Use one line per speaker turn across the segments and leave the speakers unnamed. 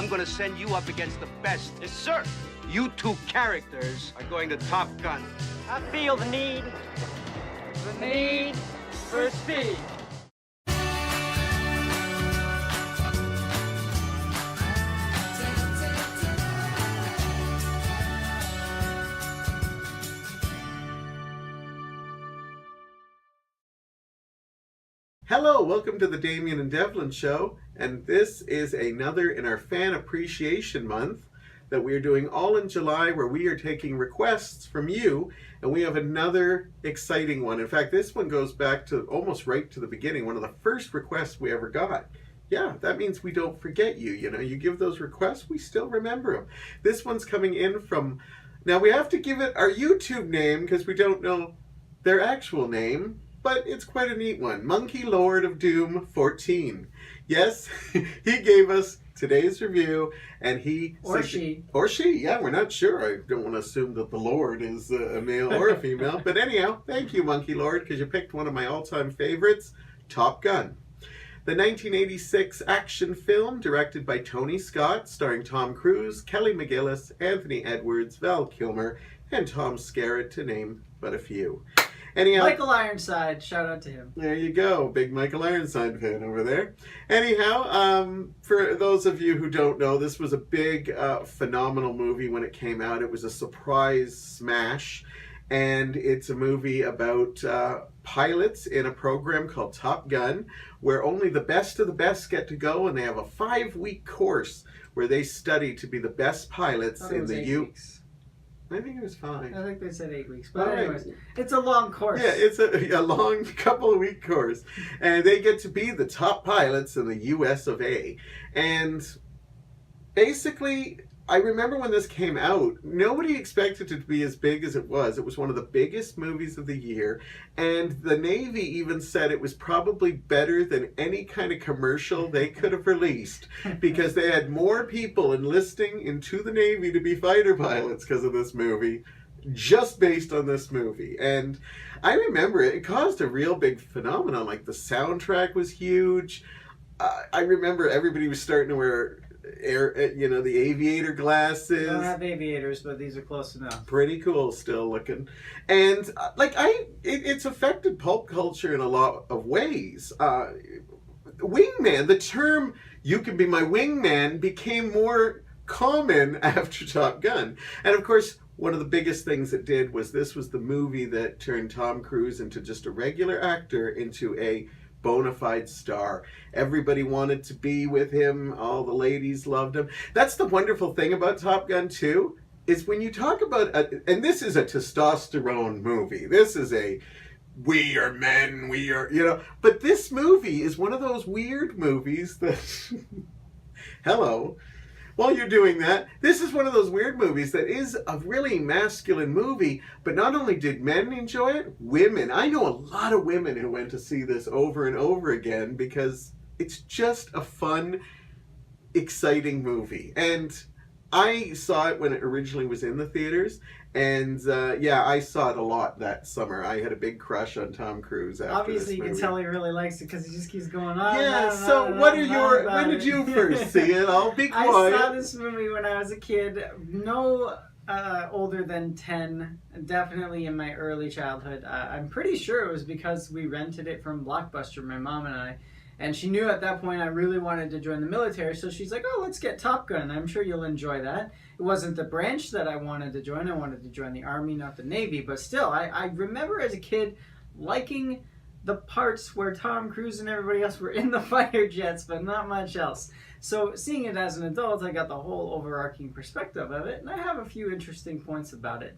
gonna send you up against the best.
Yes, sir.
You two characters are going to Top Gun.
I feel the need for speed.
Hello, welcome to the Damian and Devlin show, and this is another in our Fan Appreciation Month that we are doing all in July, where we are taking requests from you, and we have another exciting one. In fact, this one goes back to almost right to the beginning, one of the first requests we ever got. Yeah, that means we don't forget you. You know, you give those requests, we still remember them. This one's coming in from, now we have to give it our YouTube name because we don't know their actual name, but it's quite a neat one. Monkey Lord of Doom 14. Yes, he gave us today's review, and he...
Or she.
Or she, yeah, we're not sure. I don't want to assume that the Lord is a male or a female. But anyhow, thank you, Monkey Lord, because you picked one of my all-time favorites, Top Gun. The 1986 action film directed by Tony Scott, starring Tom Cruise, Kelly McGillis, Anthony Edwards, Val Kilmer, and Tom Skerritt, to name but a few. Anyhow,
Michael Ironside, shout out to him.
There you go, big Michael Ironside fan over there. Anyhow, for those of you who don't know, this was a big, phenomenal movie when it came out. It was a surprise smash, and it's a movie about pilots in a program called Top Gun, where only the best of the best get to go, and they have a 5-week course where they study to be the best pilots in the U.S. I think it was 5.
I think they said 8 weeks. But anyways, it's a long course.
Yeah, it's a long couple of week course. And they get to be the top pilots in the US of A. And basically, I remember when this came out, nobody expected it to be as big as it was. It was one of the biggest movies of the year. And the Navy even said it was probably better than any kind of commercial they could have released, because they had more people enlisting into the Navy to be fighter pilots because of this movie, just based on this movie. And I remember it caused a real big phenomenon. Like, the soundtrack was huge. I remember everybody was starting to wear the aviator glasses.
I don't have aviators, but these are close enough.
Pretty cool still looking. And it's affected pulp culture in a lot of ways. Wingman, the term "you can be my wingman" became more common after Top Gun. And of course, one of the biggest things it did was this was the movie that turned Tom Cruise into just a regular actor into a bona fide star. Everybody wanted to be with him. All the ladies loved him. That's the wonderful thing about Top Gun 2, is when you talk about, and this is a testosterone movie. This is a, we are men, we are, but this movie is one of those weird movies that, hello, while you're doing that, this is one of those weird movies that is a really masculine movie, but not only did men enjoy it, women. I know a lot of women who went to see this over and over again because it's just a fun, exciting movie. And I saw it when it originally was in the theaters, and I saw it a lot that summer. I had a big crush on Tom Cruise after
Obviously,
this movie.
you can tell he really likes it because he just keeps going on.
Yeah, so what are your, when did you first see it? I'll be quiet.
I saw this movie when I was a kid, no older than 10, definitely in my early childhood. I'm pretty sure it was because we rented it from Blockbuster, my mom and I. And she knew at that point I really wanted to join the military, so she's like, oh, let's get Top Gun. I'm sure you'll enjoy that. It wasn't the branch that I wanted to join. I wanted to join the Army, not the Navy. But still, I remember as a kid liking the parts where Tom Cruise and everybody else were in the fighter jets, but not much else. So seeing it as an adult, I got the whole overarching perspective of it, and I have a few interesting points about it.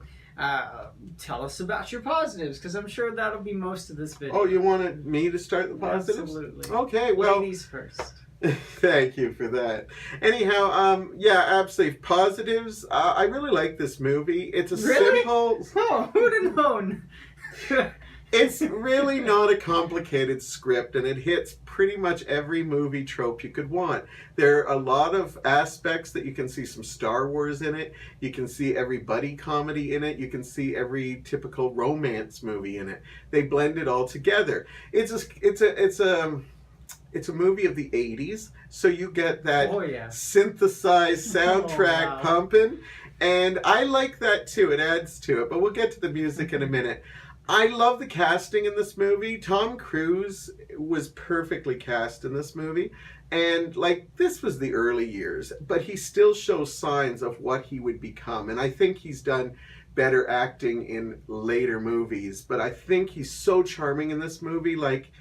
Tell us about your positives, because I'm sure that'll be most of this video.
Oh, you wanted me to start the positives?
Absolutely.
Okay, well...
Ladies first.
Thank you for that. Anyhow, absolutely. Positives. I really like this movie. It's a simple...
Oh, who'd have known?
It's really not a complicated script, and it hits pretty much every movie trope you could want. There are a lot of aspects that you can see some Star Wars in it. You can see every buddy comedy in it. You can see every typical romance movie in it. They blend it all together. it's a movie of the 80s, so you get that
Oh, yeah.
synthesized soundtrack
wow.
pumping, and I like that too. It adds to it, but we'll get to the music in a minute. I love the casting in this movie. Tom Cruise was perfectly cast in this movie, and like, this was the early years, but he still shows signs of what he would become, and I think he's done better acting in later movies, but I think he's so charming in this movie. Like,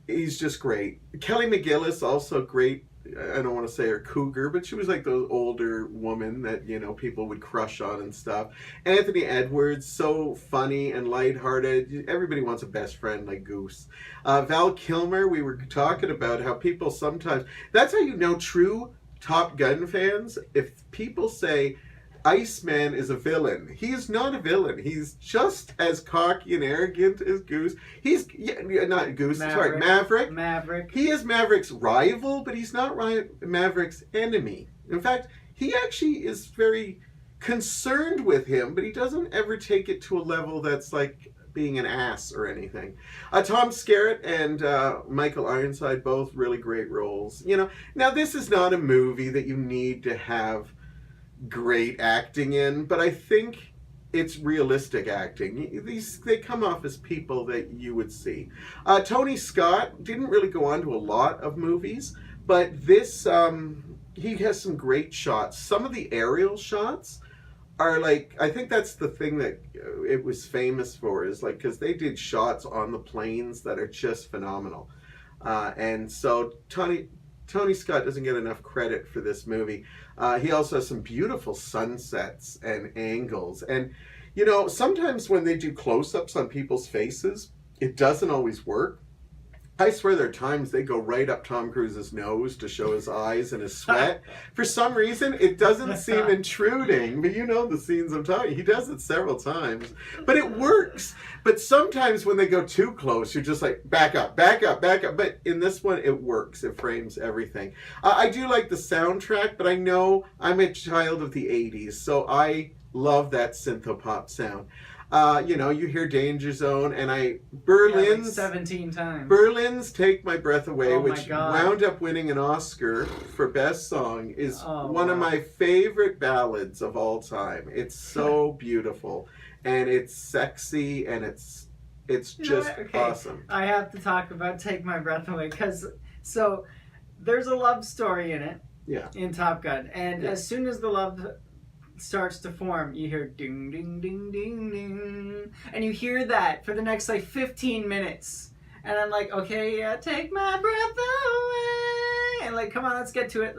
he's just great. Kelly McGillis, also great. I don't want to say her cougar, but she was like the older woman that, you know, people would crush on and stuff. Anthony Edwards, so funny and lighthearted. Everybody wants a best friend like Goose. Val Kilmer, we were talking about how people sometimes, that's how you know true Top Gun fans. If people say Iceman is a villain, he is not a villain. He's just as cocky and arrogant as Goose. He's not Goose. Sorry, Maverick.
Maverick.
He is Maverick's rival, but he's not Maverick's enemy. In fact, he actually is very concerned with him, but he doesn't ever take it to a level that's like being an ass or anything. Tom Skerritt and Michael Ironside, both really great roles. You know, now this is not a movie that you need to have great acting in, but I think it's realistic acting. They come off as people that you would see. Tony Scott didn't really go on to a lot of movies, but this he has some great shots. Some of the aerial shots are like, I think that's the thing that it was famous for, is like, because they did shots on the planes that are just phenomenal. And so Tony Scott doesn't get enough credit for this movie. He also has some beautiful sunsets and angles. And, you know, sometimes when they do close-ups on people's faces, it doesn't always work. I swear there are times they go right up Tom Cruise's nose to show his eyes and his sweat. For some reason, it doesn't seem intruding, but you know the scenes I'm talking. He does it several times, but it works. But sometimes when they go too close, you're just like, back up, back up, back up. But in this one, it works. It frames everything. I do like the soundtrack, but I know I'm a child of the 80s, so I love that synthpop sound. You know, you hear Danger Zone, and Berlin's...
like 17 times.
Berlin's Take My Breath Away,
Oh my
which
God.
wound up winning an Oscar for Best Song, is one of
wow.
my favorite ballads of all time. It's so beautiful, and it's sexy, and it's
You know
just
what? Okay,
awesome.
I have to talk about Take My Breath Away, because, so, there's a love story in it,
Yeah.
in Top Gun, and
Yeah.
as soon as the love starts to form, you hear ding, ding, ding, ding, ding, and you hear that for the next, like, 15 minutes, and I'm like, okay, yeah, take my breath away, and like, come on, let's get to it,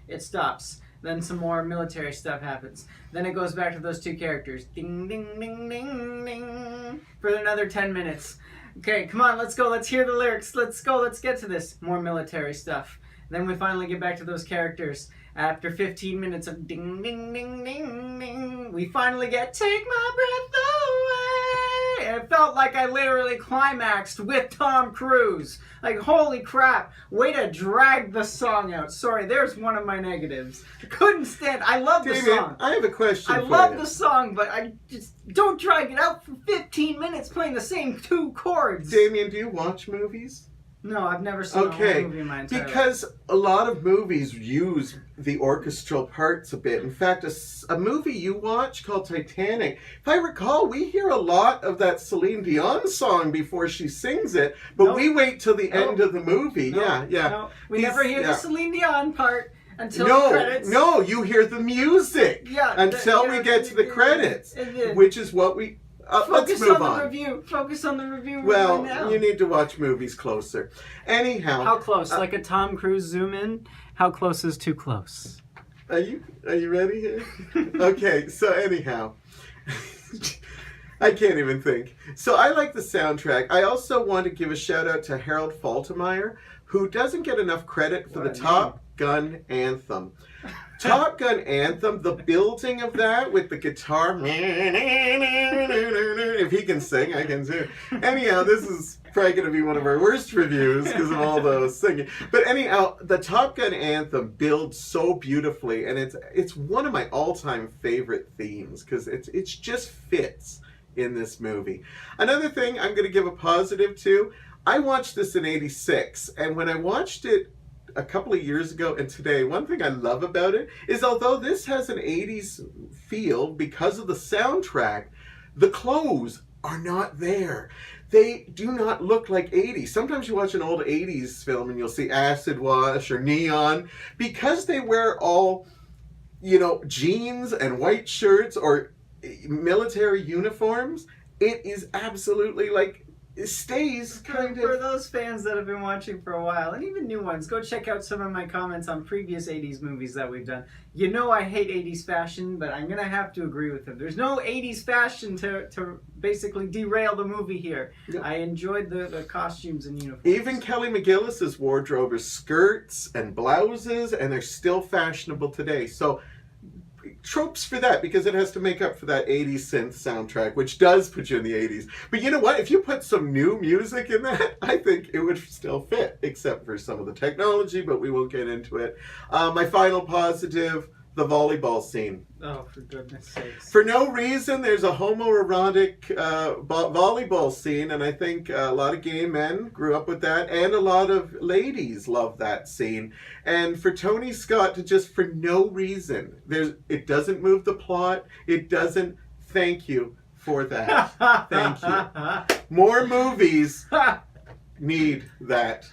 it stops. Then some more military stuff happens. Then it goes back to those two characters. Ding, ding, ding, ding, ding. For another 10 minutes. Okay, come on, let's go. Let's hear the lyrics. Let's go. Let's get to this. More military stuff. Then we finally get back to those characters. After 15 minutes of ding, ding, ding, ding, ding, we finally get Take My Breath Away. And it felt like I literally climaxed with Tom Cruise. Like, holy crap. Way to drag the song out. Sorry, there's one of my negatives. Couldn't stand. I love the
David,
song.
I have a question
I
for
love
you.
the song, but I just don't drag it out for 15 minutes playing the same two chords.
Damian, do you watch movies?
No, I've never seen a whole movie in my entire life.
Because a lot of movies use the orchestral parts a bit. In fact, a movie you watch called Titanic, if I recall, we hear a lot of that Celine Dion song before she sings it, but
Nope.
we wait till the end of the movie.
No,
Yeah.
no, we never hear the Celine Dion part until
no,
the credits.
No, you hear the music
Yeah,
until we get to the credits, which is what we... let's
Focus
move
on
on.
the review. Focus on the review.
Well,
right now.
you need to watch movies closer. Anyhow,
How close? Like a Tom Cruise zoom in? How close is too close?
Are you ready here? Okay, so anyhow, I can't even think. So I like the soundtrack. I also want to give a shout out to Harold Faltermeyer, who doesn't get enough credit for
What
the
a
Top Gun anthem. Top Gun anthem, the building of that with the guitar. If he can sing, I can too. Anyhow, this is probably going to be one of our worst reviews because of all those singing. But anyhow, the Top Gun anthem builds so beautifully, and it's one of my all-time favorite themes because it's just fits in this movie. Another thing I'm going to give a positive to, I watched this in 86, and when I watched it a couple of years ago and today, one thing I love about it is although this has an 80s feel because of the soundtrack, the clothes are not there. They do not look like 80s. Sometimes you watch an old 80s film and you'll see acid wash or neon. Because they wear all, jeans and white shirts or military uniforms, it is absolutely like, it stays kind
For
of...
those fans that have been watching for a while, and even new ones, go check out some of my comments on previous 80s movies that we've done. You know I hate 80s fashion, but I'm going to have to agree with them. There's no 80s fashion to basically derail the movie here. Yeah. I enjoyed the costumes and uniforms.
Even Kelly McGillis's wardrobe is skirts and blouses, and they're still fashionable today. So tropes for that, because it has to make up for that 80s synth soundtrack, which does put you in the 80s. But you know what? If you put some new music in that, I think it would still fit, except for some of the technology, but we won't get into it. My final positive, the volleyball scene.
Oh, for goodness sakes.
For no reason, there's a homoerotic volleyball scene, and I think a lot of gay men grew up with that, and a lot of ladies love that scene. And for Tony Scott to just, for no reason, it doesn't move the plot, it doesn't, thank you for that. Thank you. More movies need that.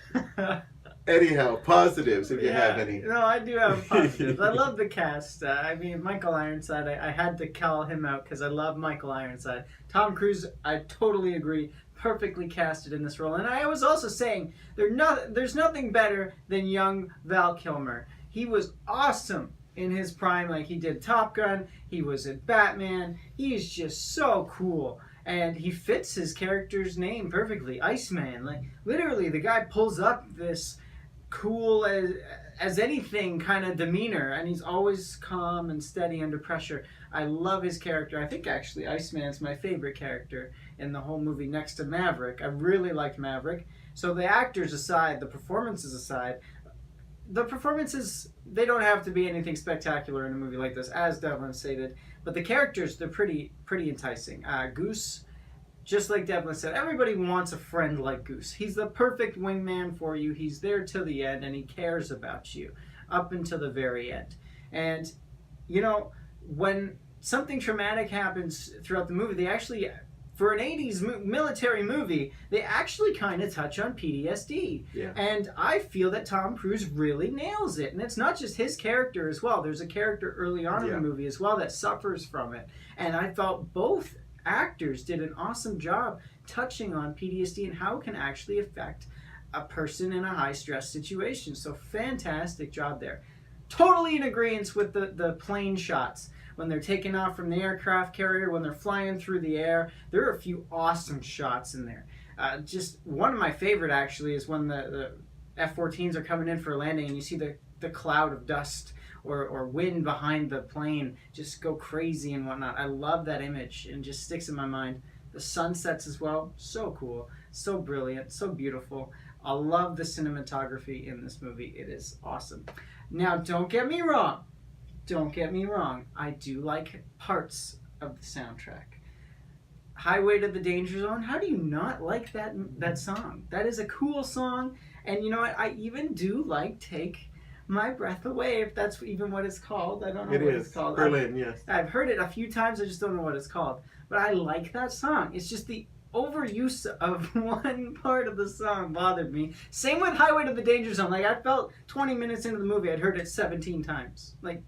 Anyhow, positives, if you have any.
No, I do have positives. I love the cast. Michael Ironside, I had to call him out because I love Michael Ironside. Tom Cruise, I totally agree, perfectly casted in this role. And I was also saying, there's nothing better than young Val Kilmer. He was awesome in his prime, like he did Top Gun, he was in Batman. He is just so cool. And he fits his character's name perfectly, Iceman. Like, literally, the guy pulls up this cool as anything kind of demeanor, and he's always calm and steady under pressure. I love his character. I think actually Iceman's my favorite character in the whole movie next to Maverick. I really liked Maverick. So the actors aside, the performances aside, the performances, they don't have to be anything spectacular in a movie like this, as Devlin stated, but the characters, they're pretty enticing. Goose, just like Devlin said, everybody wants a friend like Goose. He's the perfect wingman for you. He's there till the end, and he cares about you up until the very end. And, when something traumatic happens throughout the movie, they actually, for an 80s military movie, they actually kind of touch on PTSD.
Yeah.
And I feel that Tom Cruise really nails it. And it's not just his character as well. There's a character early on in the movie as well that suffers from it. And I felt both actors did an awesome job touching on PTSD and how it can actually affect a person in a high-stress situation. So fantastic job there. Totally in agreement with the plane shots. When they're taking off from the aircraft carrier, when they're flying through the air, there are a few awesome shots in there. Just one of my favorite, actually, is when the F-14s are coming in for a landing and you see the cloud of dust or wind behind the plane just go crazy and whatnot. I love that image and just sticks in my mind. The sunsets as well, so cool, so brilliant, so beautiful. I love the cinematography in this movie. It is awesome. Now, don't get me wrong. I do like parts of the soundtrack. Highway to the Danger Zone, how do you not like that song? That is a cool song. And you know what? I even do like Take My Breath Away, if that's even what it's called. I don't know what it's called.
Berlin, yes.
I've heard it a few times, I just don't know what it's called. But I like that song. It's just the overuse of one part of the song bothered me. Same with Highway to the Danger Zone. Like, I felt 20 minutes into the movie, I'd heard it 17 times. Like,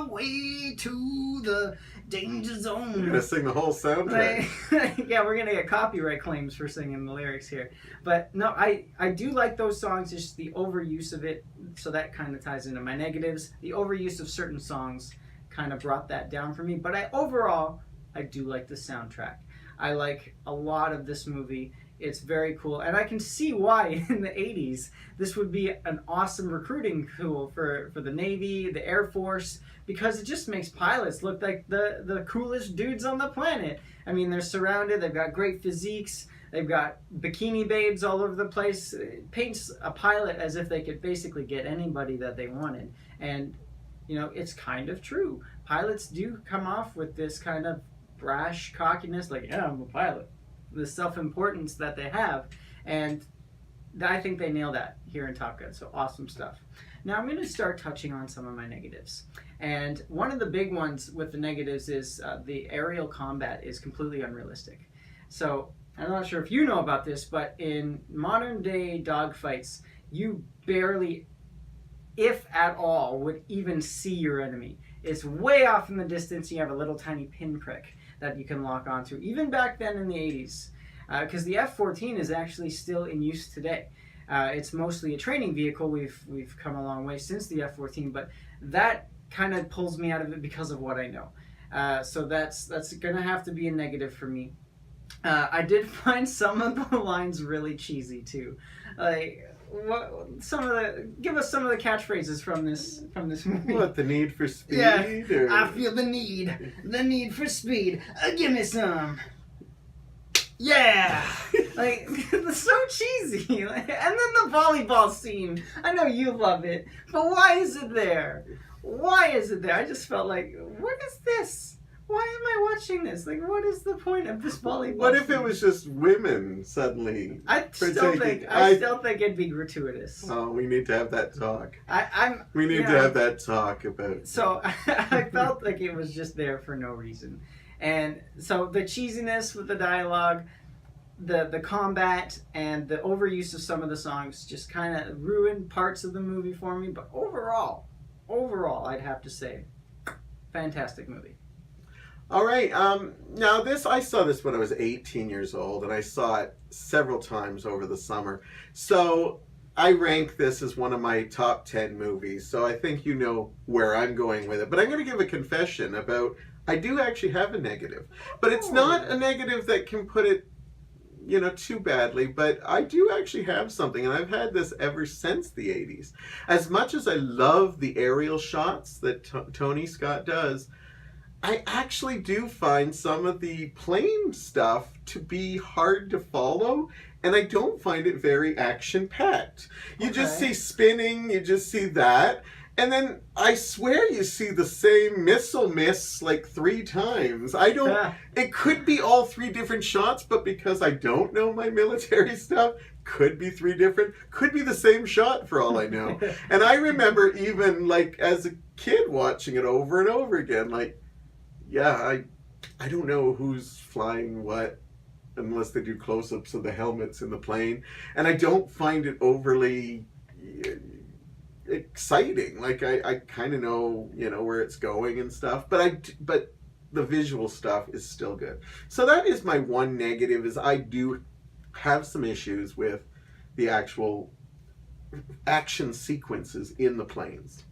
way to the danger zone.
You're gonna sing the whole soundtrack.
Yeah, we're gonna get copyright claims for singing the lyrics here. But no, I do like those songs. It's just the overuse of it, so that kind of ties into my negatives. The overuse of certain songs kind of brought that down for me. But overall, I do like the soundtrack. I like a lot of this movie. It's very cool, and I can see why in the 80s this would be an awesome recruiting tool for the Navy, the Air Force, because it just makes pilots look like the coolest dudes on the planet. I mean, they're surrounded, they've got great physiques, they've got bikini babes all over the place. It paints a pilot as if they could basically get anybody that they wanted. And, it's kind of true. Pilots do come off with this kind of brash cockiness, like, yeah, I'm a pilot. The self-importance that they have, And I think they nailed that here in Top Gun, so awesome stuff. Now I'm going to start touching on some of my negatives. And one of the big ones with the negatives is the aerial combat is completely unrealistic. So I'm not sure if you know about this, but in modern day dogfights, you barely, if at all, would even see your enemy. It's way off in the distance. You have a little tiny pinprick that you can lock onto, even back then in the 80s. Because the F-14 is actually still in use today. It's mostly a training vehicle. We've come a long way since the F-14, but that kind of pulls me out of it because of what I know. So that's going to have to be a negative for me. I did find some of the lines really cheesy too. Like, give us some of the catchphrases from this movie.
What, the need for speed?
Yeah,
or...
I feel the need for speed. Give me some. Yeah, like it's so cheesy. And then the volleyball scene. I know you love it, but why is it there? Why is it there? I just felt like, what is this? Why am I watching this? Like, what is the point of this volleyball?
What if
scene?
it was just women suddenly?
I still think it'd be gratuitous.
Oh, we need to have that talk.
We
need to have that talk about.
So I felt like it was just there for no reason. And so the cheesiness with the dialogue, the combat, and the overuse of some of the songs just kind of ruined parts of the movie for me. But overall, I'd have to say, fantastic movie.
All right. Now I saw this when I was 18 years old, and I saw it several times over the summer. So I rank this as one of my top 10 movies. So I think you know where I'm going with it. But I'm going to give a confession about. I do actually have a negative, but it's not a negative that can put it, too badly, but I do actually have something, and I've had this ever since the 80s. As much as I love the aerial shots that Tony Scott does, I actually do find some of the plane stuff to be hard to follow, and I don't find it very action-packed. You just see spinning, you just see that. And then I swear you see the same missile miss like 3 times. It could be all 3 different shots, but because I don't know my military stuff, could be 3 different, could be the same shot for all I know. And I remember even like as a kid watching it over and over again, like, yeah, I don't know who's flying what unless they do close-ups of the helmets in the plane. And I don't find it overly exciting. Like I kind of know where it's going and stuff, but the visual stuff is still good. So that is my one negative, is I do have some issues with the actual action sequences in the planes.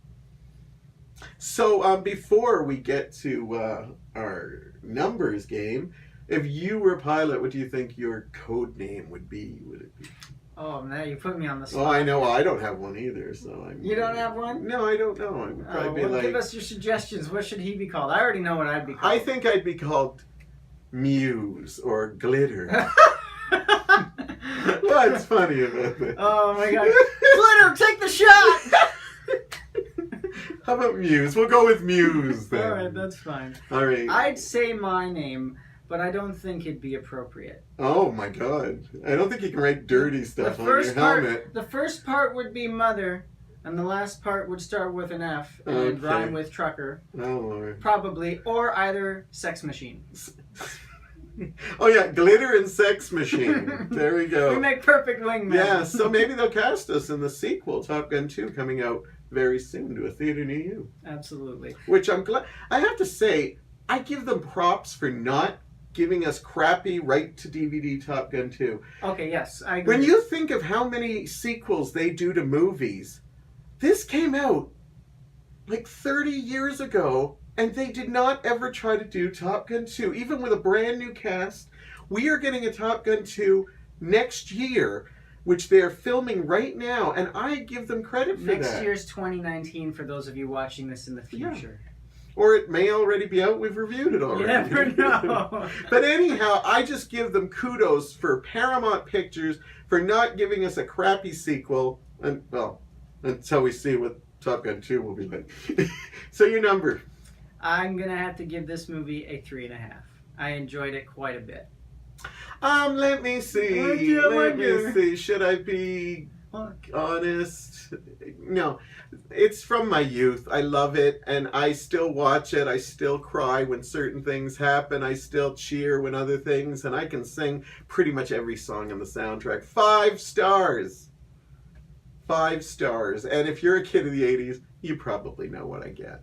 So before we get to our numbers game, if you were a pilot, what do you think your code name would be? Would it be?
Oh, now you put me on the spot.
Oh, I know. I don't have one either. So
You don't have one?
No, I don't know. I would probably be
give us your suggestions. What should he be called? I already know what I'd be called.
I think I'd be called Muse or Glitter. What's funny about that?
Oh my god. Glitter, take the shot!
How about Muse? We'll go with Muse then.
Alright, that's fine.
Alright.
I'd say my name, but I don't think it'd be appropriate.
Oh my god. I don't think you can write dirty stuff on your helmet.
The first part would be mother, and the last part would start with an F and rhyme with trucker.
Oh Lord.
Probably. Or either sex machine.
Oh yeah, Glitter and Sex Machine. There we go.
We make perfect wingmen.
Yeah, so maybe they'll cast us in the sequel, Top Gun 2, coming out very soon to a theater near you.
Absolutely.
Which I'm glad. I have to say, I give them props for not giving us crappy right-to-DVD Top Gun 2.
Okay, yes, I agree.
When you think of how many sequels they do to movies, this came out like 30 years ago, and they did not ever try to do Top Gun 2. Even with a brand new cast, we are getting a Top Gun 2 next year, which they're filming right now, and I give them credit for that.
Next year's 2019 for those of you watching this in the future.
Yeah. Or it may already be out. We've reviewed it already.
You never know.
But anyhow, I just give them kudos for Paramount Pictures for not giving us a crappy sequel. And well, until we see what Top Gun 2 will be like. So your number?
I'm going to have to give this movie a 3.5. I enjoyed it quite a bit.
Let me see.
Okay,
Let me
wonder.
see. Should I be honest? No. It's from my youth. I love it, and I still watch it. I still cry when certain things happen. I still cheer when other things, and I can sing pretty much every song on the soundtrack. 5 stars. 5 stars. And if you're a kid of the 80s, you probably know what I get.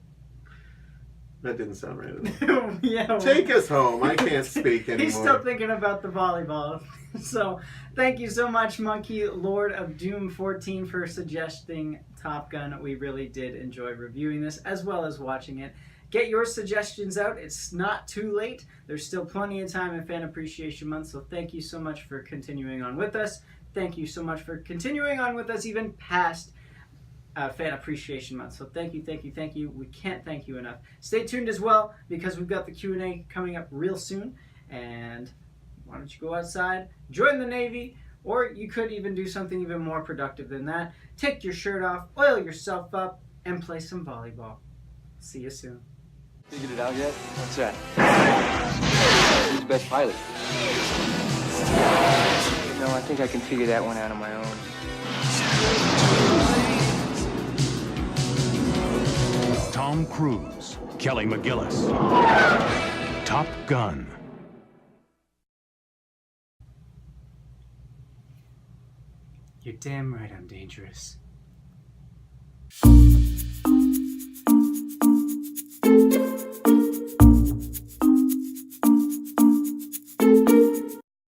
That didn't sound right at all.
Yeah.
Take us home. I can't speak anymore.
He's still thinking about the volleyball. So, thank you so much, Monkey Lord of Doom 14, for suggesting Top Gun. We really did enjoy reviewing this as well as watching it. Get your suggestions out. It's not too late. There's still plenty of time in Fan Appreciation Month, so thank you so much for continuing on with us. Thank you so much for continuing on with us even past Fan Appreciation Month. So thank you, thank you, thank you. We can't thank you enough. Stay tuned as well, because we've got the Q&A coming up real soon. And why don't you go outside, join the Navy, or you could even do something even more productive than that. Take your shirt off, oil yourself up, and play some volleyball. See you soon.
Figured it out yet? What's that? Who's the best pilot? No, I think I can figure that one out on my own.
Tom Cruise, Kelly McGillis. Top Gun.
You're damn right I'm dangerous.